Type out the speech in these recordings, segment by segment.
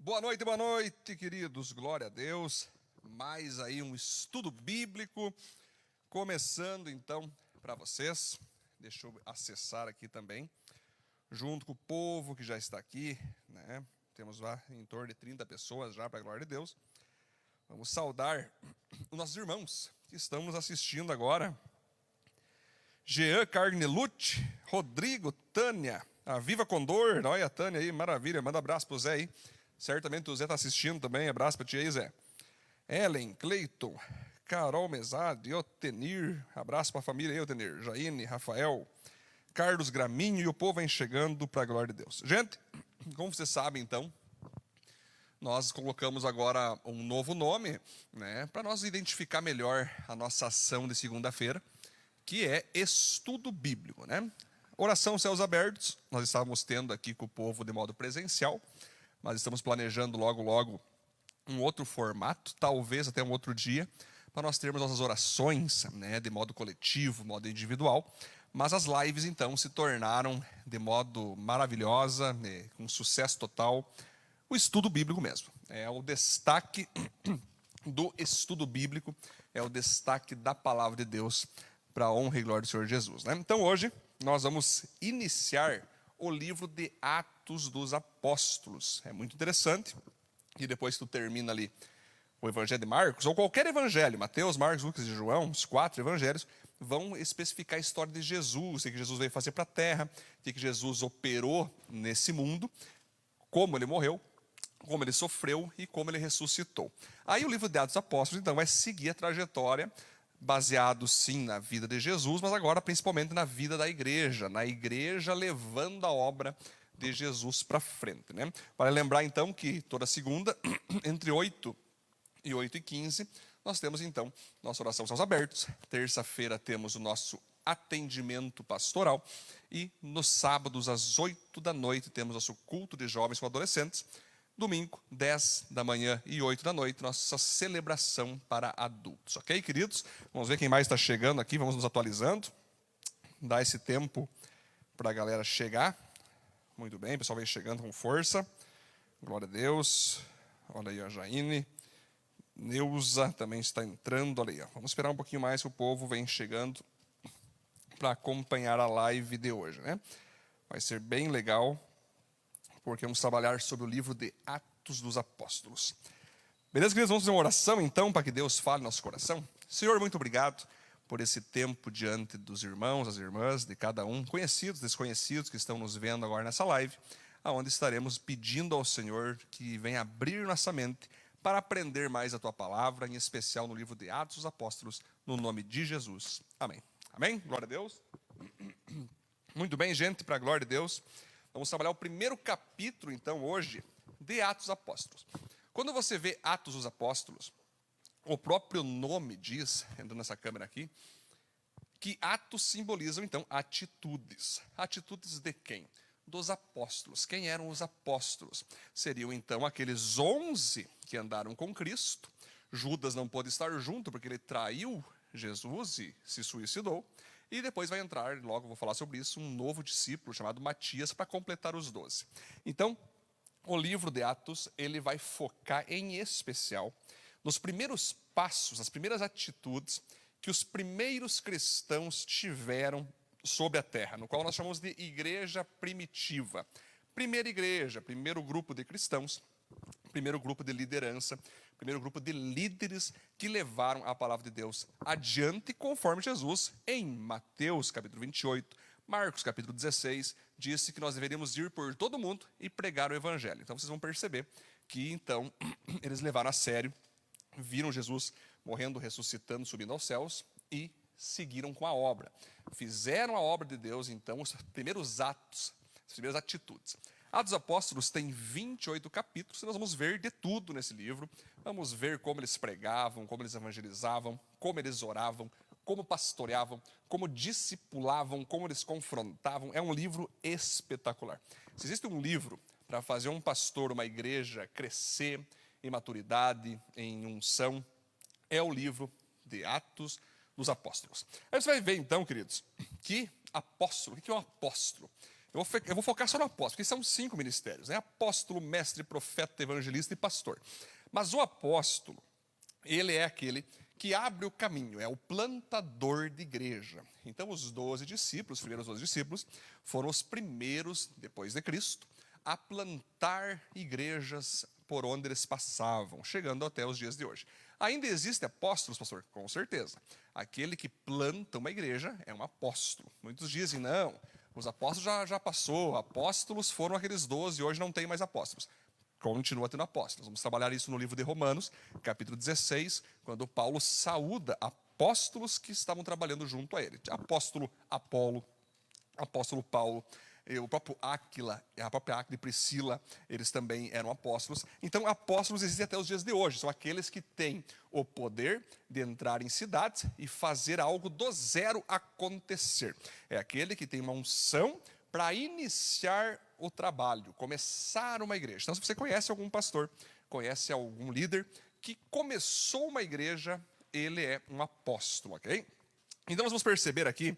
Boa noite, queridos. Glória a Deus. Mais aí um estudo bíblico começando então para vocês. Deixa eu acessar aqui também, junto com o povo que já está aqui, né? Temos lá em torno de 30 pessoas já, para a glória de Deus. Vamos saudar os nossos irmãos que estão nos assistindo agora. Jean Carnelucci, Rodrigo, Tânia, a Viva Condor, olha a Tânia aí, maravilha, manda abraço pro Zé aí. Certamente o Zé está assistindo também, abraço para ti aí, Zé. Ellen, Cleiton, Carol Mesade, Otenir, abraço para a família aí, Otenir, Jaine, Rafael, Carlos Graminho, e o povo vem chegando para a glória de Deus. Gente, como vocês sabem então, nós colocamos agora um novo nome, né, para nós identificar melhor a nossa ação de segunda-feira, que é estudo bíblico, né? Oração Céus Abertos, nós estávamos tendo aqui com o povo de modo presencial, mas estamos planejando logo um outro formato, talvez até um outro dia, para nós termos nossas orações, né, de modo coletivo, modo individual. Mas as lives, então, se tornaram de modo maravilhosa, né, com sucesso total, o estudo bíblico mesmo. É o destaque do estudo bíblico, é o destaque da palavra de Deus para a honra e glória do Senhor Jesus, né? Então, hoje, nós vamos iniciar o livro de Atos dos Apóstolos. É muito interessante. E depois que tu termina ali o Evangelho de Marcos, ou qualquer evangelho, Mateus, Marcos, Lucas e João, os 4 evangelhos, vão especificar a história de Jesus, o que Jesus veio fazer para a terra, o que Jesus operou nesse mundo, como ele morreu, como ele sofreu e como ele ressuscitou. Aí o livro de Atos dos Apóstolos, então, vai seguir a trajetória baseado, sim, na vida de Jesus, mas agora principalmente na vida da igreja, na igreja levando a obra de Jesus para frente, né? Para lembrar, então, que toda segunda, entre 8 e 8h15, nós temos, então, nossa oração Céus Abertos. Terça-feira temos o nosso atendimento pastoral e nos sábados, às 8 da noite, temos nosso culto de jovens com adolescentes. Domingo, 10 da manhã e 8 da noite, nossa celebração para adultos. Ok, queridos? Vamos ver quem mais está chegando aqui, vamos nos atualizando. Dar esse tempo para a galera chegar. Muito bem, o pessoal vem chegando com força. Glória a Deus. Olha aí a Jaine. Neuza também está entrando. Olha aí, ó. Vamos esperar um pouquinho mais que o povo vem chegando para acompanhar a live de hoje, né? Vai ser bem legal, porque vamos trabalhar sobre o livro de Atos dos Apóstolos. Beleza, queridos? Vamos fazer uma oração, então, para que Deus fale no nosso coração. Senhor, muito obrigado por esse tempo diante dos irmãos, das irmãs, de cada um, conhecidos, desconhecidos, que estão nos vendo agora nessa live, onde estaremos pedindo ao Senhor que venha abrir nossa mente para aprender mais a Tua palavra, em especial no livro de Atos dos Apóstolos, no nome de Jesus. Amém. Amém? Glória a Deus. Muito bem, gente, para a glória de Deus. Vamos trabalhar o primeiro capítulo, então, hoje, de Atos dos Apóstolos. Quando você vê Atos dos Apóstolos, o próprio nome diz, entrando nessa câmera aqui, que atos simbolizam, então, atitudes. Atitudes de quem? Dos apóstolos. Quem eram os apóstolos? Seriam, então, aqueles 11 que andaram com Cristo. Judas não pôde estar junto, porque ele traiu Jesus e se suicidou. E depois vai entrar, logo vou falar sobre isso, um novo discípulo chamado Matias para completar os 12. Então, o livro de Atos, ele vai focar em especial nos primeiros passos, nas primeiras atitudes que os primeiros cristãos tiveram sobre a terra, no qual nós chamamos de igreja primitiva. Primeira igreja, primeiro grupo de cristãos, primeiro grupo de liderança, primeiro grupo de líderes que levaram a palavra de Deus adiante conforme Jesus, em Mateus capítulo 28, Marcos capítulo 16, disse que nós deveríamos ir por todo mundo e pregar o evangelho. Então vocês vão perceber que então eles levaram a sério, viram Jesus morrendo, ressuscitando, subindo aos céus e seguiram com a obra. Fizeram a obra de Deus, então, os primeiros atos, as primeiras atitudes. Atos dos Apóstolos tem 28 capítulos, e nós vamos ver de tudo nesse livro. Vamos ver como eles pregavam, como eles evangelizavam, como eles oravam, como pastoreavam, como discipulavam, como eles confrontavam. É um livro espetacular. Se existe um livro para fazer um pastor, uma igreja crescer em maturidade, em unção, é o livro de Atos dos Apóstolos. Aí você vai ver então, queridos, que apóstolo, o que é um apóstolo? Eu vou focar só no apóstolo, porque são 5 ministérios, né? Apóstolo, mestre, profeta, evangelista e pastor. Mas o apóstolo, ele é aquele que abre o caminho, é o plantador de igreja. Então, os 12 discípulos, os primeiros 12 discípulos, foram os primeiros, depois de Cristo, a plantar igrejas por onde eles passavam, chegando até os dias de hoje. Ainda existem apóstolos, pastor? Com certeza. Aquele que planta uma igreja é um apóstolo. Muitos dizem, não, os apóstolos já passou, apóstolos foram aqueles 12 e hoje não tem mais apóstolos. Continua tendo apóstolos. Vamos trabalhar isso no livro de Romanos, capítulo 16, quando Paulo saúda apóstolos que estavam trabalhando junto a ele. Apóstolo Apolo, apóstolo Paulo, o próprio Áquila, a própria Áquila e Priscila, eles também eram apóstolos. Então, apóstolos existem até os dias de hoje. São aqueles que têm o poder de entrar em cidades e fazer algo do zero acontecer. É aquele que tem uma unção para iniciar o trabalho, começar uma igreja. Então, se você conhece algum pastor, conhece algum líder que começou uma igreja, ele é um apóstolo, ok? Então, nós vamos perceber aqui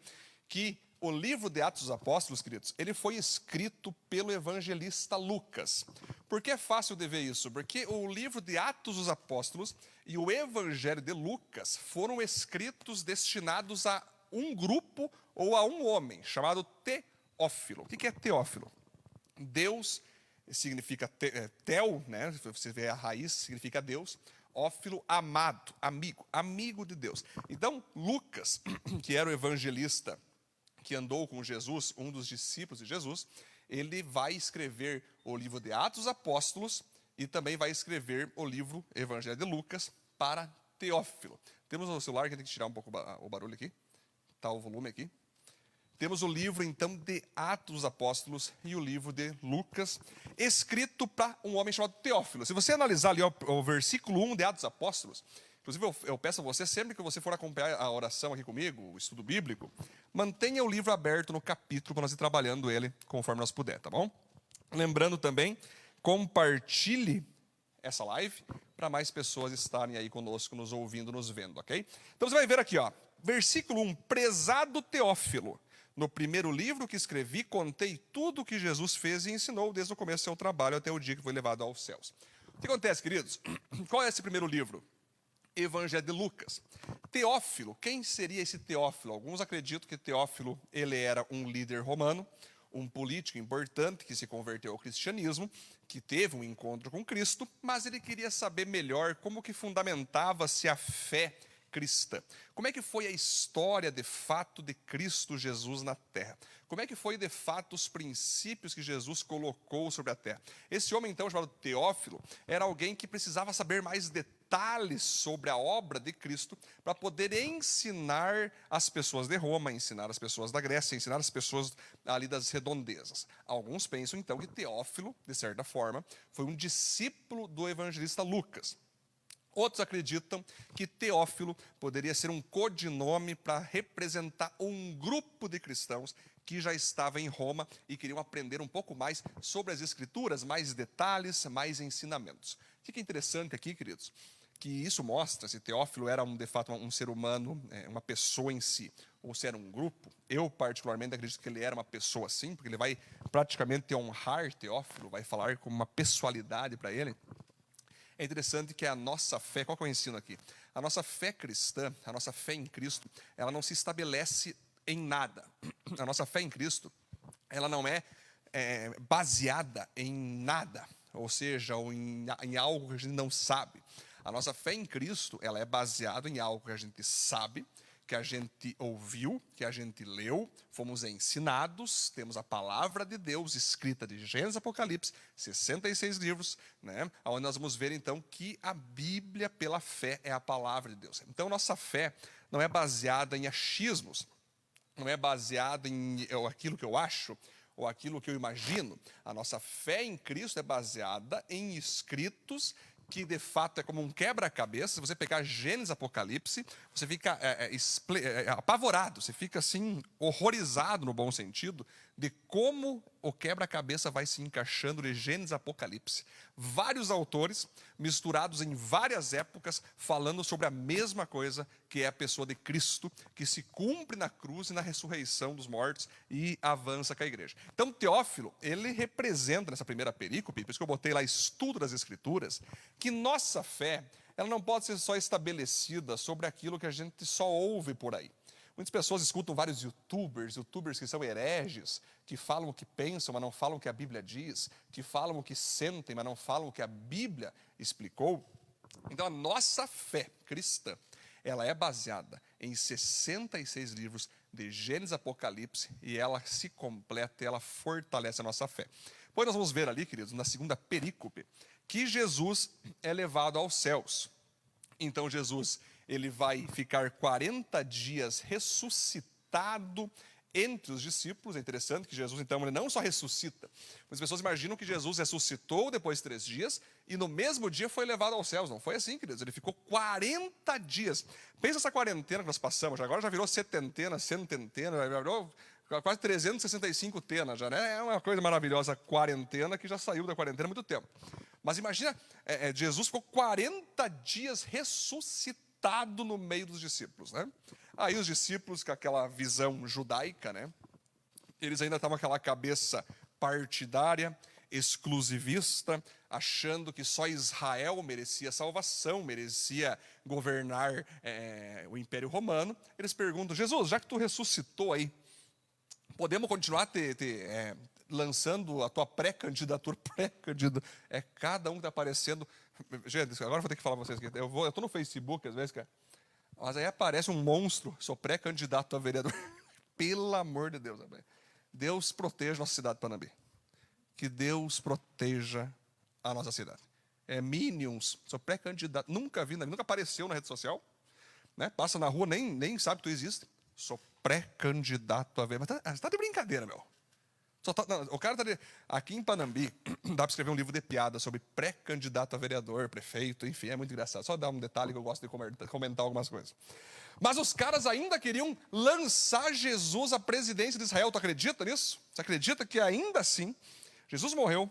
que o livro de Atos dos Apóstolos, queridos, ele foi escrito pelo evangelista Lucas. Por que é fácil de ver isso? Porque o livro de Atos dos Apóstolos e o evangelho de Lucas foram escritos destinados a um grupo ou a um homem, chamado Teófilo. O que é Teófilo? Deus significa tel, né? Você vê a raiz, significa Deus. Ófilo, amado, amigo de Deus. Então, Lucas, que era o evangelista que andou com Jesus, um dos discípulos de Jesus, ele vai escrever o livro de Atos dos Apóstolos e também vai escrever o livro Evangelho de Lucas para Teófilo. Temos o celular, que tem que tirar um pouco o barulho aqui. Está o volume aqui. Temos o livro, então, de Atos dos Apóstolos e o livro de Lucas, escrito para um homem chamado Teófilo. Se você analisar ali o versículo 1 de Atos dos Apóstolos, inclusive eu peço a você, sempre que você for acompanhar a oração aqui comigo, o estudo bíblico, mantenha o livro aberto no capítulo para nós ir trabalhando ele conforme nós puder, tá bom? Lembrando também, compartilhe essa live para mais pessoas estarem aí conosco, nos ouvindo, nos vendo, ok? Então você vai ver aqui, ó, versículo 1, prezado Teófilo. No primeiro livro que escrevi, contei tudo o que Jesus fez e ensinou desde o começo do seu trabalho até o dia que foi levado aos céus. O que acontece, queridos? Qual é esse primeiro livro? Evangelho de Lucas. Teófilo, quem seria esse Teófilo? Alguns acreditam que Teófilo ele era um líder romano, um político importante que se converteu ao cristianismo, que teve um encontro com Cristo, mas ele queria saber melhor como que fundamentava-se a fé cristã. Como é que foi a história, de fato, de Cristo Jesus na terra? Como é que foi, de fato, os princípios que Jesus colocou sobre a terra? Esse homem, então, chamado Teófilo, era alguém que precisava saber mais detalhes sobre a obra de Cristo para poder ensinar as pessoas de Roma, ensinar as pessoas da Grécia, ensinar as pessoas ali das redondezas. Alguns pensam, então, que Teófilo, de certa forma, foi um discípulo do evangelista Lucas. Outros acreditam que Teófilo poderia ser um codinome para representar um grupo de cristãos que já estava em Roma e queriam aprender um pouco mais sobre as Escrituras, mais detalhes, mais ensinamentos. O que é interessante aqui, queridos? Que isso mostra se Teófilo era, de fato, um ser humano, uma pessoa em si, ou se era um grupo. Eu, particularmente, acredito que ele era uma pessoa assim, porque ele vai praticamente honrar Teófilo, vai falar como uma pessoalidade para ele. É interessante que a nossa fé, qual que é o ensino aqui? A nossa fé cristã, a nossa fé em Cristo, ela não se estabelece em nada. A nossa fé em Cristo, ela não é baseada em nada, ou seja, em algo que a gente não sabe. A nossa fé em Cristo, ela é baseada em algo que a gente sabe, que a gente ouviu, que a gente leu, fomos ensinados, temos a palavra de Deus escrita de Gênesis e Apocalipse, 66 livros, né? Onde nós vamos ver então que a Bíblia pela fé é a palavra de Deus. Então nossa fé não é baseada em achismos, não é baseada em aquilo que eu acho, ou aquilo que eu imagino. A nossa fé em Cristo é baseada em escritos que de fato é como um quebra-cabeça. Se você pegar Gênesis e Apocalipse, você fica apavorado, você fica assim, horrorizado no bom sentido, de como o quebra-cabeça vai se encaixando de Gênesis a Apocalipse. Vários autores, misturados em várias épocas, falando sobre a mesma coisa, que é a pessoa de Cristo, que se cumpre na cruz e na ressurreição dos mortos e avança com a igreja. Então, Teófilo, ele representa nessa primeira perícope, por isso que eu botei lá estudo das Escrituras, que nossa fé, ela não pode ser só estabelecida sobre aquilo que a gente só ouve por aí. Muitas pessoas escutam vários youtubers que são hereges, que falam o que pensam, mas não falam o que a Bíblia diz, que falam o que sentem, mas não falam o que a Bíblia explicou. Então, a nossa fé cristã, ela é baseada em 66 livros de Gênesis e Apocalipse, e ela se completa, ela fortalece a nossa fé. Pois nós vamos ver ali, queridos, na segunda perícope, que Jesus é levado aos céus. Então, Jesus, ele vai ficar 40 dias ressuscitado entre os discípulos. É interessante que Jesus, então, ele não só ressuscita. As pessoas imaginam que Jesus ressuscitou depois de 3 dias e no mesmo dia foi levado aos céus. Não foi assim, queridos. Ele ficou 40 dias. Pensa essa quarentena que nós passamos. Agora já virou setentena, cententena, já virou quase 365 tenas já, né? É uma coisa maravilhosa a quarentena que já saiu da quarentena há muito tempo. Mas imagina, Jesus ficou 40 dias ressuscitado no meio dos discípulos, né? Aí os discípulos, com aquela visão judaica, né? Eles ainda estavam com aquela cabeça partidária, exclusivista, achando que só Israel merecia salvação, merecia governar o Império Romano. Eles perguntam, Jesus, já que tu ressuscitou aí, podemos continuar lançando a tua pré-candidatura, cada um que está aparecendo. Gente, agora eu vou ter que falar para vocês aqui. Eu estou no Facebook às vezes, cara, mas aí aparece um monstro, sou pré-candidato a vereador. Pelo amor de Deus, Deus proteja a nossa cidade de Panambi. Que Deus proteja a nossa cidade. Minions, sou pré-candidato, nunca vi, nunca apareceu na rede social, né? Passa na rua, nem sabe que tu existe. Sou pré-candidato a vereador. Mas tá de brincadeira, meu. O cara tá aqui em Panambi, dá para escrever um livro de piada sobre pré-candidato a vereador, prefeito, enfim, é muito engraçado. Só dar um detalhe que eu gosto de comentar algumas coisas. Mas os caras ainda queriam lançar Jesus à presidência de Israel. Tu acredita nisso? Você acredita que ainda assim, Jesus morreu,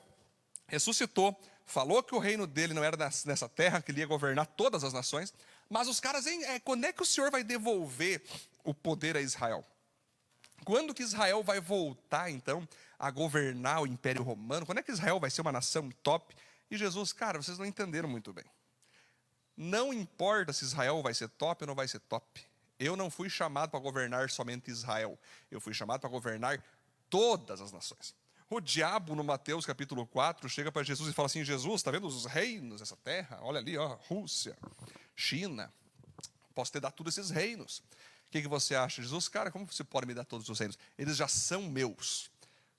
ressuscitou, falou que o reino dele não era nessa terra, que ele ia governar todas as nações, mas os caras, quando é que o Senhor vai devolver o poder a Israel? Quando que Israel vai voltar, então, a governar o Império Romano? Quando é que Israel vai ser uma nação top? E Jesus, cara, vocês não entenderam muito bem. Não importa se Israel vai ser top ou não vai ser top. Eu não fui chamado para governar somente Israel. Eu fui chamado para governar todas as nações. O diabo, no Mateus capítulo 4, chega para Jesus e fala assim, Jesus, está vendo os reinos dessa terra? Olha ali, ó, Rússia, China, posso te dar todos esses reinos. O que você acha? Jesus, cara, como você pode me dar todos os reinos? Eles já são meus.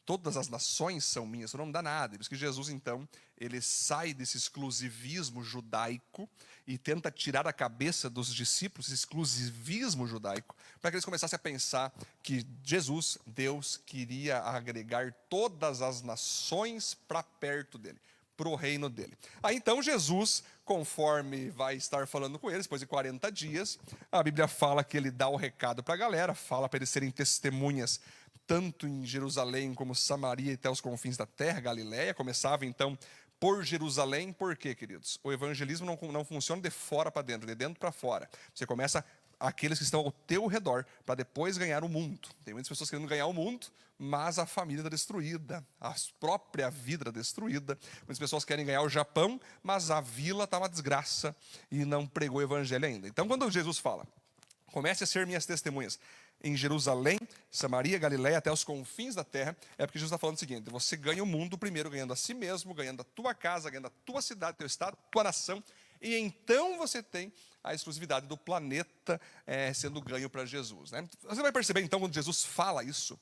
Todas as nações são minhas, você não me dá nada. Por isso que Jesus, então, ele sai desse exclusivismo judaico e tenta tirar da cabeça dos discípulos esse exclusivismo judaico, para que eles começassem a pensar que Jesus, Deus, queria agregar todas as nações para perto dele, para o reino dele. Aí então Jesus, conforme vai estar falando com eles, depois de 40 dias, a Bíblia fala que ele dá o recado para a galera, fala para eles serem testemunhas, tanto em Jerusalém como Samaria e até os confins da terra, Galiléia. Começava então por Jerusalém. Por quê, queridos? O evangelismo não funciona de fora para dentro, de dentro para fora. Você começa aqueles que estão ao teu redor, para depois ganhar o mundo. Tem muitas pessoas querendo ganhar o mundo, mas a família está destruída, a própria vida está destruída. Muitas pessoas querem ganhar o Japão, mas a vila está uma desgraça e não pregou o evangelho ainda. Então, quando Jesus fala, comece a ser minhas testemunhas em Jerusalém, Samaria, Galiléia, até os confins da terra, é porque Jesus está falando o seguinte, você ganha o mundo primeiro ganhando a si mesmo, ganhando a tua casa, ganhando a tua cidade, teu estado, tua nação, e então você tem a exclusividade do planeta sendo ganho para Jesus, né? Você vai perceber então quando Jesus fala isso,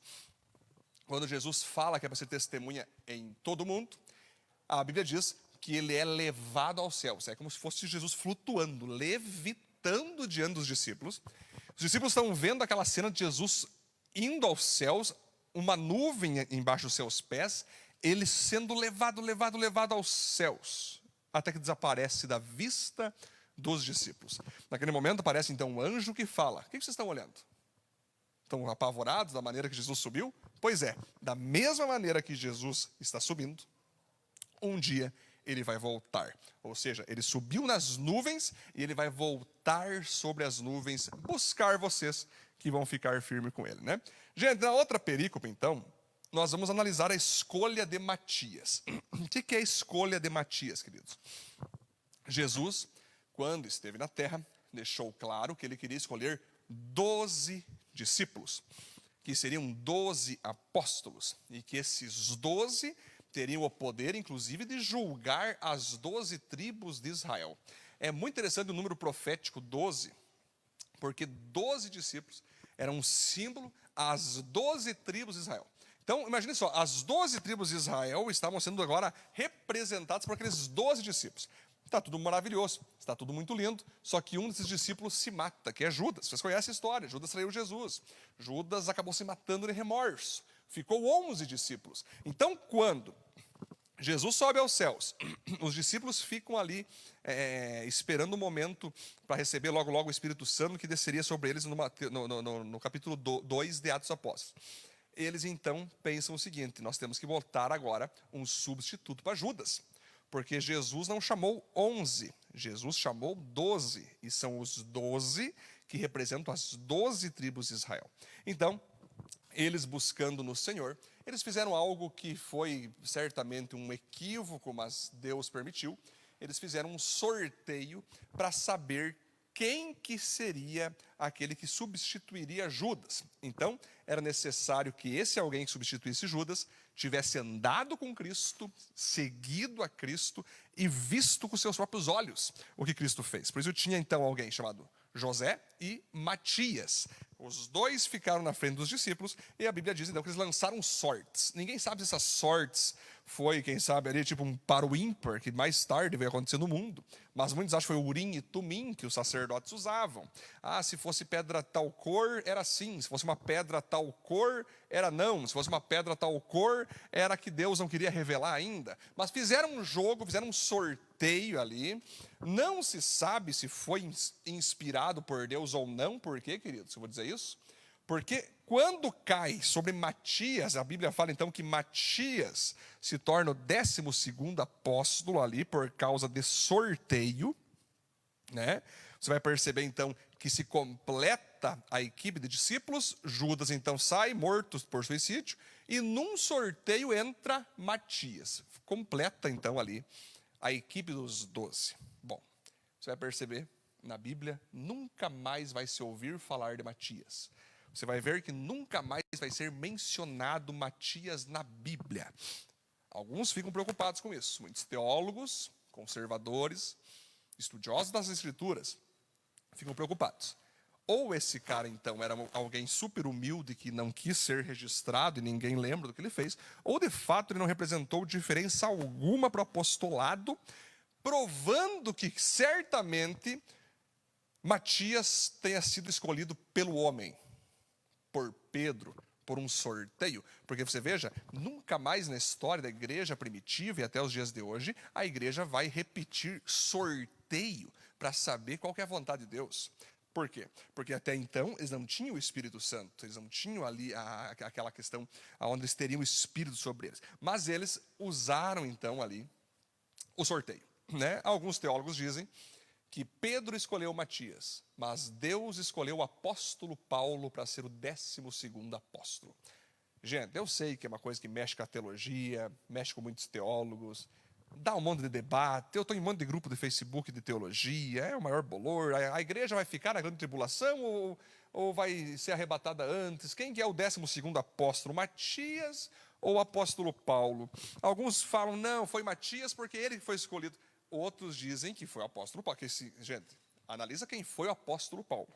quando Jesus fala que é para ser testemunha em todo mundo, a Bíblia diz que ele é levado aos céus, é como se fosse Jesus flutuando, levitando diante dos discípulos. Os discípulos estão vendo aquela cena de Jesus indo aos céus, uma nuvem embaixo dos seus pés, ele sendo levado aos céus, até que desaparece da vista dos discípulos. Naquele momento aparece então um anjo que fala, o que vocês estão olhando? Estão apavorados da maneira que Jesus subiu? Pois é, da mesma maneira que Jesus está subindo, um dia ele vai voltar. Ou seja, ele subiu nas nuvens e ele vai voltar sobre as nuvens, buscar vocês que vão ficar firmes com ele, né? Gente, na outra perícope, então, nós vamos analisar a escolha de Matias. O que é a escolha de Matias, queridos? Jesus, quando esteve na terra, deixou claro que ele queria escolher 12 discípulos, que seriam 12 apóstolos, e que esses 12 teriam o poder, inclusive, de julgar as 12 tribos de Israel. É muito interessante o número profético 12, porque 12 discípulos eram um símbolo às 12 tribos de Israel. Então, imagine só, as 12 tribos de Israel estavam sendo agora representadas por aqueles 12 discípulos. Está tudo maravilhoso, está tudo muito lindo, só que um desses discípulos se mata, que é Judas. Vocês conhecem a história, Judas traiu Jesus. Judas acabou se matando de remorso. Ficou 11 discípulos. Então, quando Jesus sobe aos céus, os discípulos ficam ali esperando o momento para receber logo o Espírito Santo que desceria sobre eles no capítulo 2 de Atos dos Apóstolos. Eles então pensam o seguinte: nós temos que botar agora um substituto para Judas, porque Jesus não chamou 11, Jesus chamou 12, e são os 12 que representam as 12 tribos de Israel. Então, eles buscando no Senhor, eles fizeram algo que foi certamente um equívoco, mas Deus permitiu. Eles fizeram um sorteio para saber quem que seria aquele que substituiria Judas. Então, era necessário que esse alguém que substituísse Judas tivesse andado com Cristo, seguido a Cristo e visto com seus próprios olhos o que Cristo fez. Por isso tinha então alguém chamado José e Matias. Os dois ficaram na frente dos discípulos e a Bíblia diz então que eles lançaram sortes. Ninguém sabe se essas sortes foi, quem sabe, ali tipo um par ímpar, que mais tarde veio acontecer no mundo. Mas muitos acham que foi o Urim e Tumim que os sacerdotes usavam. Ah, se fosse pedra tal cor, era assim. Se fosse uma pedra tal cor, era não. Se fosse uma pedra tal cor, era que Deus não queria revelar ainda. Mas fizeram um jogo, fizeram um sorteio ali. Não se sabe se foi inspirado por Deus ou não. Por quê, queridos? Eu vou dizer isso. Porque quando cai sobre Matias, a Bíblia fala então que Matias se torna o 12º apóstolo ali por causa de sorteio, né? Você vai perceber então que se completa a equipe de discípulos, Judas então sai morto por suicídio, e num sorteio entra Matias. Completa então ali a equipe dos 12. Bom, você vai perceber, na Bíblia nunca mais vai se ouvir falar de Matias. Você vai ver que nunca mais vai ser mencionado Matias na Bíblia. Alguns ficam preocupados com isso. Muitos teólogos, conservadores, estudiosos das Escrituras, ficam preocupados. Ou esse cara, então, era alguém super humilde que não quis ser registrado e ninguém lembra do que ele fez, ou, de fato, ele não representou diferença alguma para o apostolado, provando que, certamente, Matias tenha sido escolhido pelo homem, por Pedro, por um sorteio. Porque você veja, nunca mais na história da igreja primitiva e até os dias de hoje, a igreja vai repetir sorteio para saber qual que é a vontade de Deus. Por quê? Porque até então eles não tinham o Espírito Santo, eles não tinham ali aquela questão onde eles teriam o Espírito sobre eles. Mas eles usaram então ali o sorteio, né? Alguns teólogos dizem que Pedro escolheu Matias, mas Deus escolheu o apóstolo Paulo para ser o 12º apóstolo. Gente, eu sei que é uma coisa que mexe com a teologia, mexe com muitos teólogos, dá um monte de debate, eu estou em um monte de grupo de Facebook de teologia, é o maior bolor, a igreja vai ficar na grande tribulação ou vai ser arrebatada antes? Quem que é o 12º apóstolo, Matias ou o apóstolo Paulo? Alguns falam, não, foi Matias porque ele que foi escolhido. Outros dizem que foi o apóstolo Paulo. Gente, analisa quem foi o apóstolo Paulo.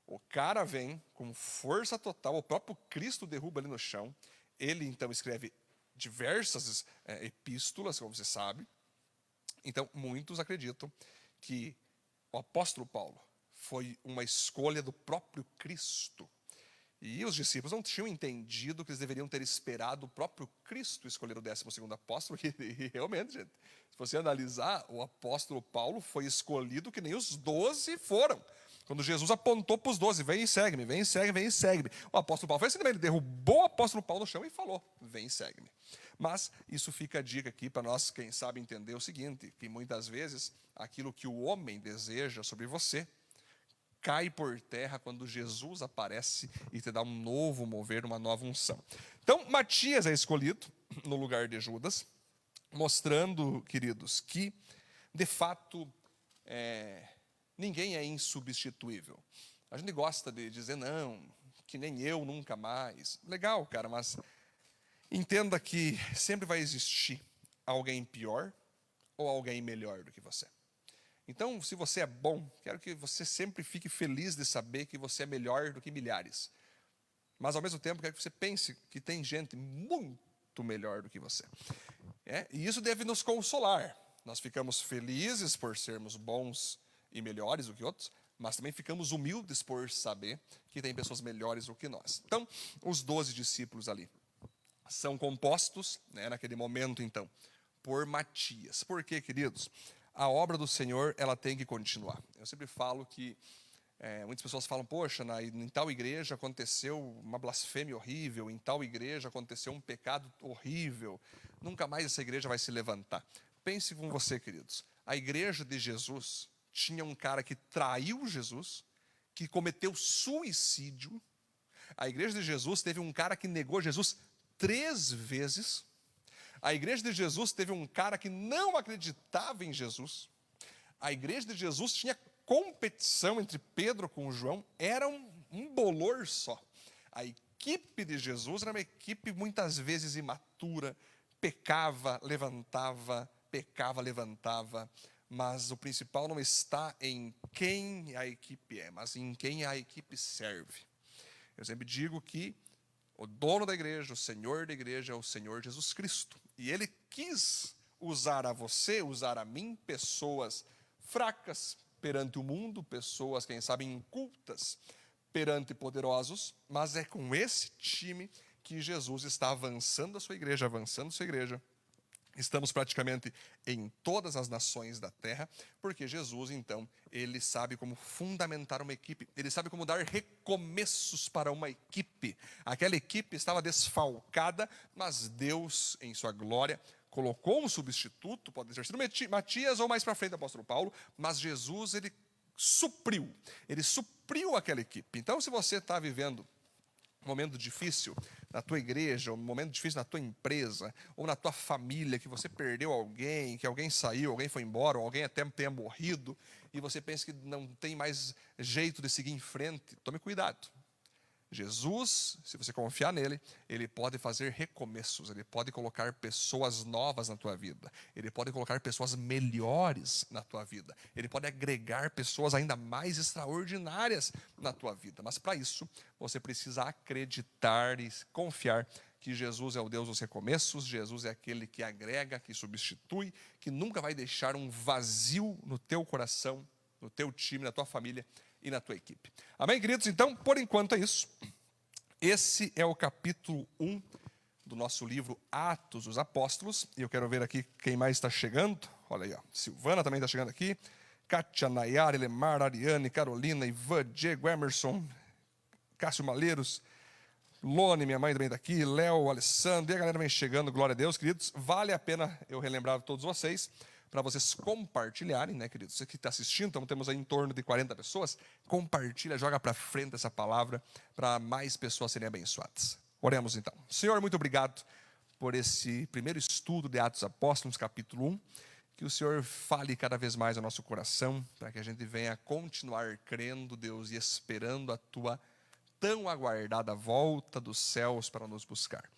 O cara vem com força total, o próprio Cristo derruba ele no chão. Ele então escreve diversas epístolas, como você sabe. Então, muitos acreditam que o apóstolo Paulo foi uma escolha do próprio Cristo. E os discípulos não tinham entendido que eles deveriam ter esperado o próprio Cristo escolher o 12º apóstolo. E realmente, gente, se você analisar, o apóstolo Paulo foi escolhido que nem os 12 foram. Quando Jesus apontou para os 12, vem e segue-me, vem e segue, vem e segue-me. O apóstolo Paulo fez assim também, ele derrubou o apóstolo Paulo no chão e falou, vem e segue-me. Mas isso fica a dica aqui para nós, quem sabe, entender o seguinte, que muitas vezes aquilo que o homem deseja sobre você cai por terra quando Jesus aparece e te dá um novo mover, uma nova unção. Então, Matias é escolhido no lugar de Judas, mostrando, queridos, que, de fato, ninguém é insubstituível. A gente gosta de dizer, não, que nem eu, nunca mais. Legal, cara, mas entenda que sempre vai existir alguém pior ou alguém melhor do que você. Então, se você é bom, quero que você sempre fique feliz de saber que você é melhor do que milhares. Mas, ao mesmo tempo, quero que você pense que tem gente muito melhor do que você. E isso deve nos consolar. Nós ficamos felizes por sermos bons e melhores do que outros, mas também ficamos humildes por saber que tem pessoas melhores do que nós. Então, os 12 discípulos ali são compostos, naquele momento, então, por Matias. Por quê, queridos? A obra do Senhor, ela tem que continuar. Eu sempre falo que, muitas pessoas falam, poxa, em tal igreja aconteceu uma blasfêmia horrível, em tal igreja aconteceu um pecado horrível, nunca mais essa igreja vai se levantar. Pense com você, queridos, a igreja de Jesus tinha um cara que traiu Jesus, que cometeu suicídio. A igreja de Jesus teve um cara que negou Jesus 3 vezes. A igreja de Jesus teve um cara que não acreditava em Jesus. A igreja de Jesus tinha competição entre Pedro com João. Era um bolor só. A equipe de Jesus era uma equipe muitas vezes imatura. Pecava, levantava, pecava, levantava. Mas o principal não está em quem a equipe é, mas em quem a equipe serve. Eu sempre digo que o dono da igreja, o Senhor da igreja é o Senhor Jesus Cristo. E Ele quis usar a você, usar a mim, pessoas fracas perante o mundo, pessoas, quem sabe, incultas perante poderosos, mas é com esse time que Jesus está avançando a sua igreja, Estamos praticamente em todas as nações da terra, porque Jesus, então, ele sabe como fundamentar uma equipe, ele sabe como dar recomeços para uma equipe. Aquela equipe estava desfalcada, mas Deus, em sua glória, colocou um substituto, pode ter sido Matias ou mais para frente o apóstolo Paulo, mas Jesus, ele supriu aquela equipe. Então, se você está vivendo um momento difícil na tua igreja, um momento difícil na tua empresa, ou na tua família, que você perdeu alguém, que alguém saiu, alguém foi embora, ou alguém até tenha morrido, e você pensa que não tem mais jeito de seguir em frente, tome cuidado. Jesus, se você confiar nele, ele pode fazer recomeços, ele pode colocar pessoas novas na tua vida, ele pode colocar pessoas melhores na tua vida, ele pode agregar pessoas ainda mais extraordinárias na tua vida. Mas para isso, você precisa acreditar e confiar que Jesus é o Deus dos recomeços, Jesus é aquele que agrega, que substitui, que nunca vai deixar um vazio no teu coração, no teu time, na tua família e na tua equipe. Amém, queridos? Então, por enquanto é isso. Esse é o capítulo 1 do nosso livro Atos dos Apóstolos. E eu quero ver aqui quem mais está chegando. Olha aí, ó. Silvana também está chegando aqui. Kátia, Nayara, Elemar, Ariane, Carolina, Ivan, Diego, Emerson, Cássio Malheiros, Lone, minha mãe também está aqui, Léo, Alessandro, e a galera vem chegando, glória a Deus, queridos. Vale a pena eu relembrar todos vocês, para vocês compartilharem, né, queridos? Você que está assistindo, então temos aí em torno de 40 pessoas, compartilha, joga para frente essa palavra, para mais pessoas serem abençoadas. Oremos então. Senhor, muito obrigado por esse primeiro estudo de Atos Apóstolos, capítulo 1, que o Senhor fale cada vez mais ao nosso coração, para que a gente venha continuar crendo, Deus, e esperando a Tua tão aguardada volta dos céus para nos buscar.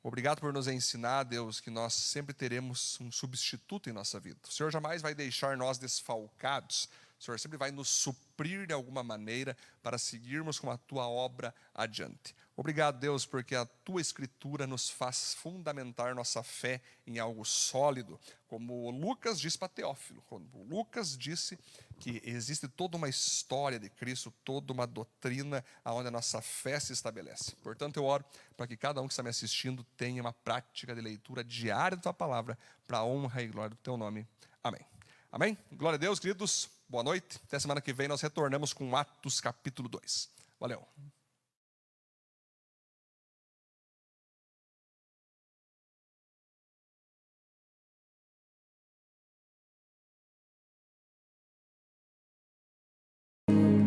Obrigado por nos ensinar, Deus, que nós sempre teremos um substituto em nossa vida. O Senhor jamais vai deixar nós desfalcados. O Senhor sempre vai nos suprir de alguma maneira para seguirmos com a Tua obra adiante. Obrigado, Deus, porque a Tua Escritura nos faz fundamentar nossa fé em algo sólido, como Lucas disse para Teófilo. Quando Lucas disse que existe toda uma história de Cristo, toda uma doutrina onde a nossa fé se estabelece. Portanto, eu oro para que cada um que está me assistindo tenha uma prática de leitura diária da Tua palavra, para a honra e glória do Teu nome. Amém. Amém? Glória a Deus, queridos. boa noite. Até semana que vem nós retornamos com Atos capítulo 2. Valeu.